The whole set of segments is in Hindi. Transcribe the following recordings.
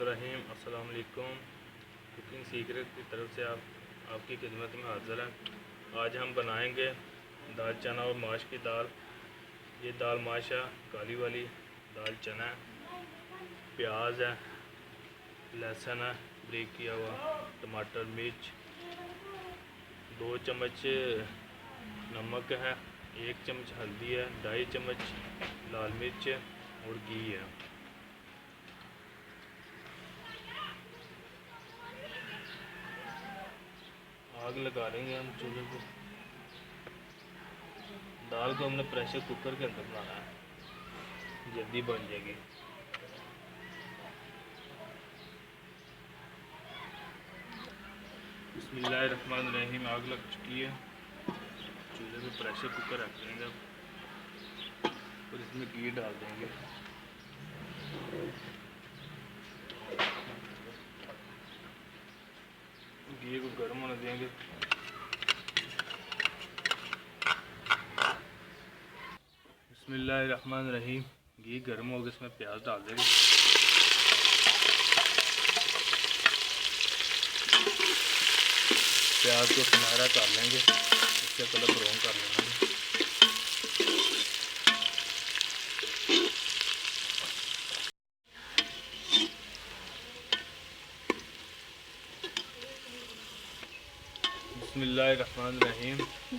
रहीम। अस्सलाम वालेकुम। कुकिंग सीक्रेट की तरफ से आपकी खिदमत में हाज़िर है। आज हम बनाएंगे दाल चना और माश की दाल। ये दाल माश है, काली वाली दाल चना है, प्याज है, लहसुन है ब्रेक किया हुआ, टमाटर, मिर्च, 2 चम्मच नमक है, 1 चम्मच हल्दी है, 2.5 चम्मच लाल मिर्च है और घी है। आग लगा लेंगे हम चूल्हे को। दाल को हमने प्रेशर कुकर के अंदर बनाना है, जल्दी बन जाएगी। बिस्मिल्लाहिर्रहमानिर्रहीम। आग लग चुकी है, चूल्हे पे प्रेशर कुकर रख देंगे और इसमें घी डाल देंगे। घी को गर्म होने देंगे। बिस्मिल्लाहिर्रहमानिर्रहीम। घी गर्म हो गया, इसमें प्याज डाल देंगे। प्याज को सुनहरा कर लेंगे, इसका कलर ब्राउन कर लेंगे। बिस्मिल्लाहिर्रहमानिर्रहीम।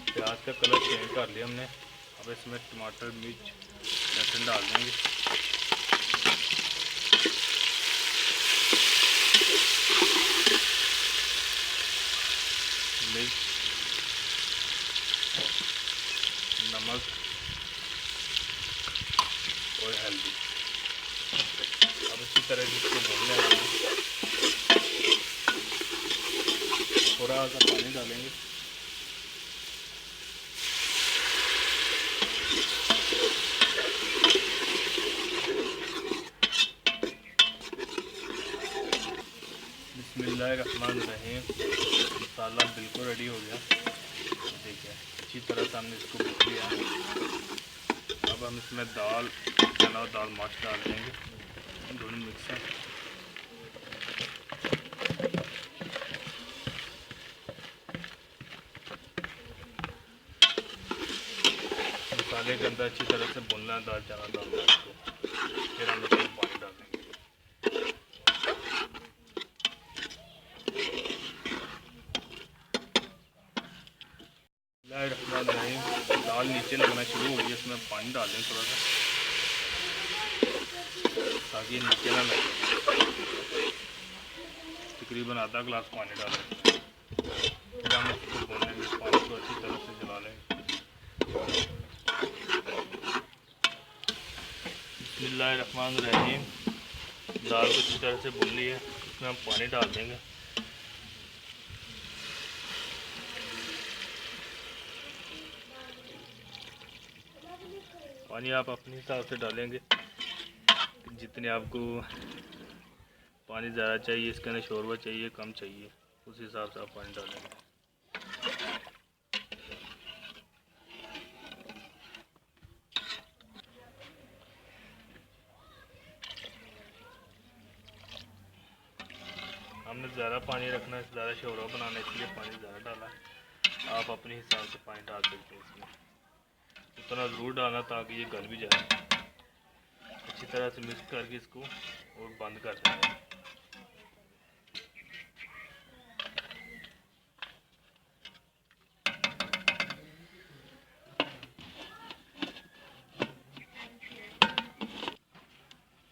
प्याज का कलर चेंज कर लिया हमने। अब इसमें टमाटर, मिर्च, लहसुन डाल देंगे। मिर्च, नमक और हल्दी। अब इसी तरह इसको भून लेंगे। थोड़ा सा पानी डालेंगे। बिस्मिल्लाहिर्रहमानिर्रहीम। मसाला बिल्कुल रेडी हो गया, देखिए अच्छी तरह से हमने इसको भून लिया। अब हम इसमें दाल चना और दाल माश डाल देंगे, दोनों मिक्स है। मसाले के अंदर अच्छी तरह से भूनना है दाल चना दाल माश को। फिर हम इसमें पानी डाल देंगे। दाल नीचे लगना शुरू हो गई, इसमें पानी डाल दें थोड़ा सा, ताकि नीचे ना लगे। तकरीबन आधा गिलास पानी डालें। फिर हम इसको भून लेंगे, पानी को अच्छी तरह से जला लेंगे। बिस्मिल्लाहिर्रहमानिर्रहीम। दाल को अच्छी तरह से भून ली है, इसमें हम पानी डाल देंगे। पानी आप अपने हिसाब से डालेंगे, जितने आपको पानी ज़्यादा चाहिए, इसके अंदर शोरबा चाहिए, कम चाहिए, उस हिसाब से आप पानी डालेंगे। हमने ज़्यादा पानी रखना है, ज़्यादा शोरबा बनाना है, इसलिए पानी ज़्यादा डाला है। आप अपने हिसाब से पानी डाल सकते हैं, इसमें उतना ज़रूर डालना ताकि ये गल भी जाए। अच्छी तरह से मिक्स करके इसको और बंद कर देंगे।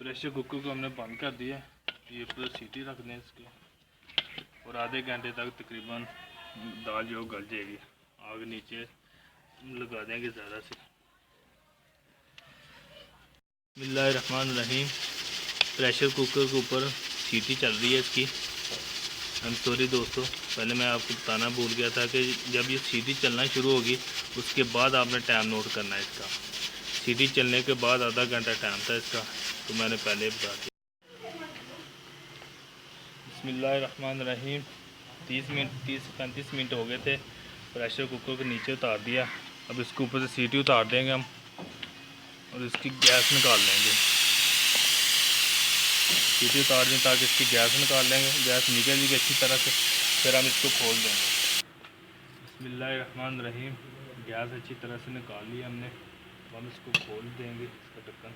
प्रेशर कुकर को हमने बंद कर दिया। ये पूरा सीटी रख दें इसके, और आधे घंटे तक तकरीबन दाल जो गल जाएगी। आग नीचे लगा देंगे ज़्यादा से। बिस्मिल्लाहिर्रहमानिर्रहीम। प्रेशर कुकर के ऊपर सीटी चल रही है इसकी। हम सॉरी दोस्तों, पहले मैं आपको बताना भूल गया था कि जब ये सीटी चलना शुरू होगी उसके बाद आपने टाइम नोट करना है इसका। सीटी चलने के बाद आधा घंटा टाइम था इसका, तो मैंने पहले बता दिया। बिस्मिल्लाहिर्रहमानिर्रहीम। 30 मिनट हो गए थे। प्रेशर कुकर को नीचे उतार दिया। अब इसके ऊपर से सीटी उतार देंगे हम और इसकी गैस निकाल लेंगे। सीटी उतार दें ताकि इसकी गैस निकाल लेंगे। गैस निकल जाएगी अच्छी तरह से, फिर हम इसको खोल देंगे। बिस्मिल्लाहिर्रहमानिर्रहीम। गैस अच्छी तरह से निकाल ली हमने, तो हम इसको खोल देंगे इसका ढक्कन।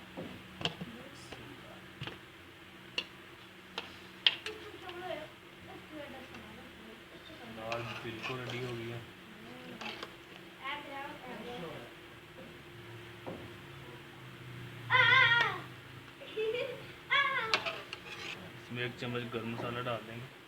दाल बिल्कुल रेडी हो गई है। इसमें 1 चम्मच गरम मसाला डाल देंगे।